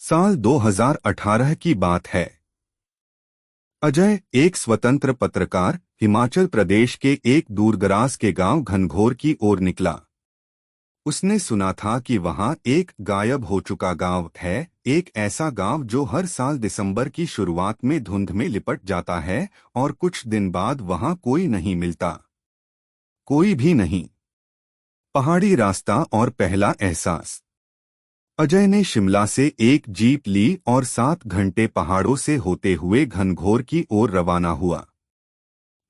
साल 2018 की बात है। अजय, एक स्वतंत्र पत्रकार, हिमाचल प्रदेश के एक दूरदराज के गांव घनघोर की ओर निकला। उसने सुना था कि वहां एक गायब हो चुका गांव है, एक ऐसा गांव जो हर साल दिसंबर की शुरुआत में धुंध में लिपट जाता है और कुछ दिन बाद वहां कोई नहीं मिलता। कोई भी नहीं। पहाड़ी रास्ता और पहला एहसास। अजय ने शिमला से एक जीप ली और 7 घंटे पहाड़ों से होते हुए घनघोर की ओर रवाना हुआ।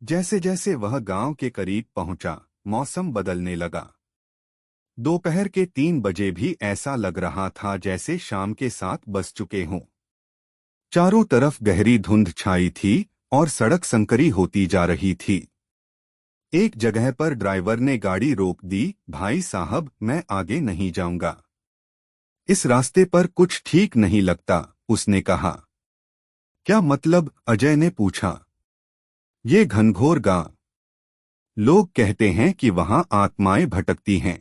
जैसे जैसे वह गांव के करीब पहुंचा, मौसम बदलने लगा। दोपहर के 3 बजे भी ऐसा लग रहा था जैसे शाम के 7 बज चुके हों। चारों तरफ गहरी धुंध छाई थी और सड़क संकरी होती जा रही थी। एक जगह पर ड्राइवर ने गाड़ी रोक दी। भाई साहब, मैं आगे नहीं जाऊंगा, इस रास्ते पर कुछ ठीक नहीं लगता, उसने कहा। क्या मतलब? अजय ने पूछा। ये घनघोर गांव, लोग कहते हैं कि वहां आत्माएं भटकती हैं।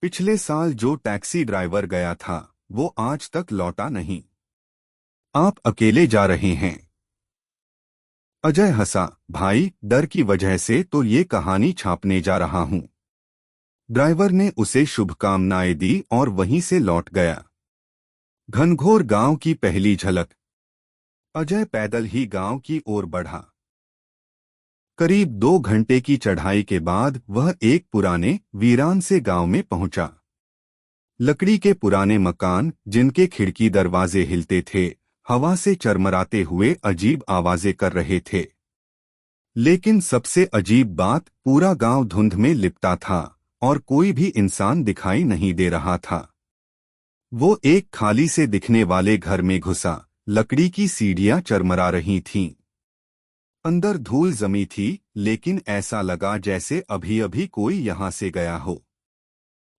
पिछले साल जो टैक्सी ड्राइवर गया था वो आज तक लौटा नहीं। आप अकेले जा रहे हैं? अजय हंसा। भाई, डर की वजह से तो ये कहानी छापने जा रहा हूं। ड्राइवर ने उसे शुभकामनाएं दी और वहीं से लौट गया। घनघोर गांव की पहली झलक। अजय पैदल ही गांव की ओर बढ़ा। करीब 2 घंटे की चढ़ाई के बाद वह एक पुराने वीरान से गांव में पहुंचा। लकड़ी के पुराने मकान, जिनके खिड़की दरवाजे हिलते थे, हवा से चरमराते हुए अजीब आवाजें कर रहे थे। लेकिन सबसे अजीब बात, पूरा गांव धुंध में लिपटा था और कोई भी इंसान दिखाई नहीं दे रहा था। वो एक खाली से दिखने वाले घर में घुसा। लकड़ी की सीढ़ियां चरमरा रही थीं। अंदर धूल जमी थी, लेकिन ऐसा लगा जैसे अभी अभी कोई यहां से गया हो।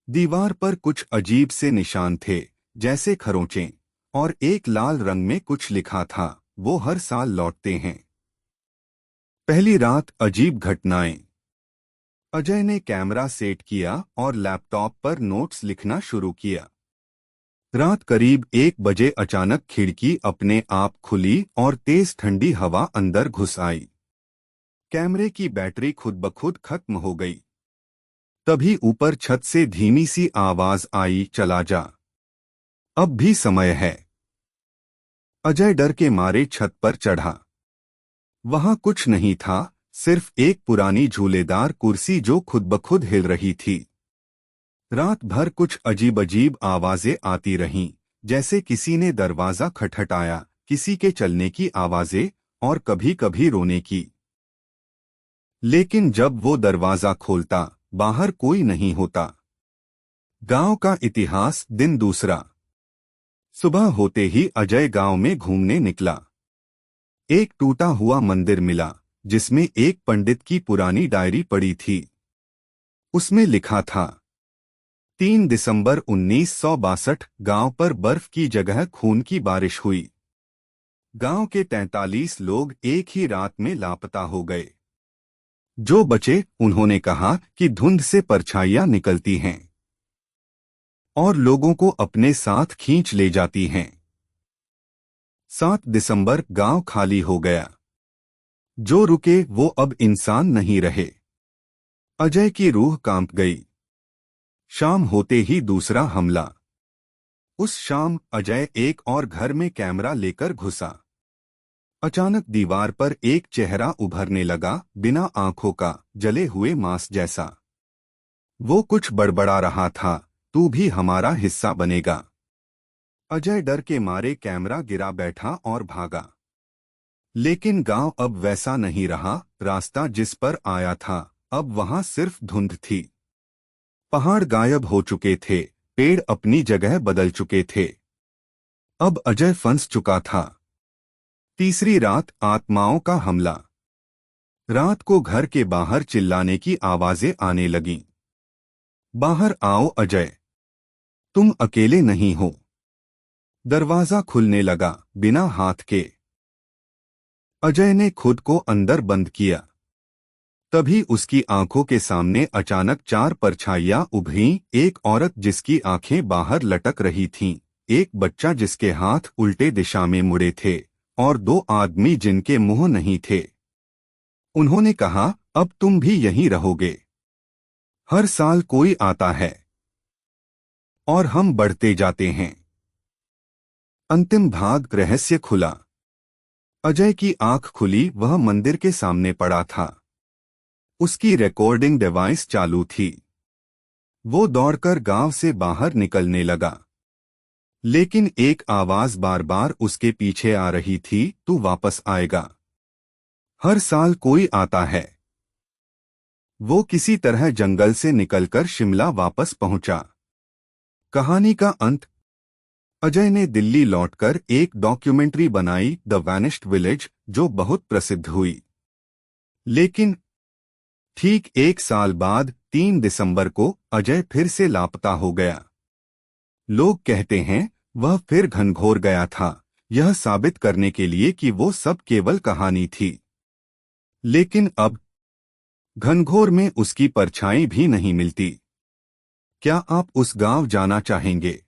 दीवार पर कुछ अजीब से निशान थे, जैसे खरोंचें, और एक लाल रंग में कुछ लिखा था, वो हर साल लौटते हैं। पहली रात, अजीब घटनाएं। अजय ने कैमरा सेट किया और लैपटॉप पर नोट्स लिखना शुरू किया। रात करीब 1 बजे अचानक खिड़की अपने आप खुली और तेज ठंडी हवा अंदर घुस आई। कैमरे की बैटरी खुद ब खुद खत्म हो गई। तभी ऊपर छत से धीमी सी आवाज आई, चला जा, अब भी समय है। अजय डर के मारे छत पर चढ़ा। वहां कुछ नहीं था, सिर्फ एक पुरानी झूलेदार कुर्सी जो खुद ब खुद हिल रही थी। रात भर कुछ अजीब अजीब आवाजें आती रहीं, जैसे किसी ने दरवाजा खटखटाया, किसी के चलने की आवाजें और कभी कभी रोने की। लेकिन जब वो दरवाजा खोलता, बाहर कोई नहीं होता। गांव का इतिहास, दिन दूसरा। सुबह होते ही अजय गांव में घूमने निकला। एक टूटा हुआ मंदिर मिला, जिसमें एक पंडित की पुरानी डायरी पड़ी थी। उसमें लिखा था, 3 दिसंबर 1962 गांव पर बर्फ की जगह खून की बारिश हुई। गांव के 43 लोग एक ही रात में लापता हो गए। जो बचे, उन्होंने कहा कि धुंध से परछाइयां निकलती हैं और लोगों को अपने साथ खींच ले जाती हैं। 7 दिसंबर गांव खाली हो गया। जो रुके वो अब इंसान नहीं रहे। अजय की रूह कांप गई। शाम होते ही दूसरा हमला। उस शाम अजय एक और घर में कैमरा लेकर घुसा। अचानक दीवार पर एक चेहरा उभरने लगा, बिना आंखों का, जले हुए मांस जैसा। वो कुछ बड़बड़ा रहा था, तू भी हमारा हिस्सा बनेगा। अजय डर के मारे कैमरा गिरा बैठा और भागा। लेकिन गांव अब वैसा नहीं रहा। रास्ता जिस पर आया था, अब वहां सिर्फ धुंध थी। पहाड़ गायब हो चुके थे, पेड़ अपनी जगह बदल चुके थे। अब अजय फंस चुका था। तीसरी रात, आत्माओं का हमला। रात को घर के बाहर चिल्लाने की आवाजें आने लगीं। बाहर आओ अजय, तुम अकेले नहीं हो। दरवाजा खुलने लगा, बिना हाथ के। अजय ने खुद को अंदर बंद किया। तभी उसकी आंखों के सामने अचानक 4 परछाइयां उभरीं। एक औरत जिसकी आंखें बाहर लटक रही थीं, एक बच्चा जिसके हाथ उल्टे दिशा में मुड़े थे और 2 आदमी जिनके मुंह नहीं थे। उन्होंने कहा, अब तुम भी यहीं रहोगे। हर साल कोई आता है और हम बढ़ते जाते हैं। अंतिम भाग रहस्य खुला। अजय की आंख खुली, वह मंदिर के सामने पड़ा था। उसकी रिकॉर्डिंग डिवाइस चालू थी। वो दौड़कर गांव से बाहर निकलने लगा, लेकिन एक आवाज बार बार उसके पीछे आ रही थी, तू वापस आएगा। हर साल कोई आता है। वो किसी तरह जंगल से निकलकर शिमला वापस पहुंचा। कहानी का अंत। अजय ने दिल्ली लौटकर एक डॉक्यूमेंट्री बनाई, द वैनिश्ड विलेज, जो बहुत प्रसिद्ध हुई। लेकिन ठीक 1 साल बाद 3 दिसंबर को अजय फिर से लापता हो गया। लोग कहते हैं वह फिर घनघोर गया था, यह साबित करने के लिए कि वो सब केवल कहानी थी। लेकिन अब घनघोर में उसकी परछाई भी नहीं मिलती। क्या आप उस गांव जाना चाहेंगे?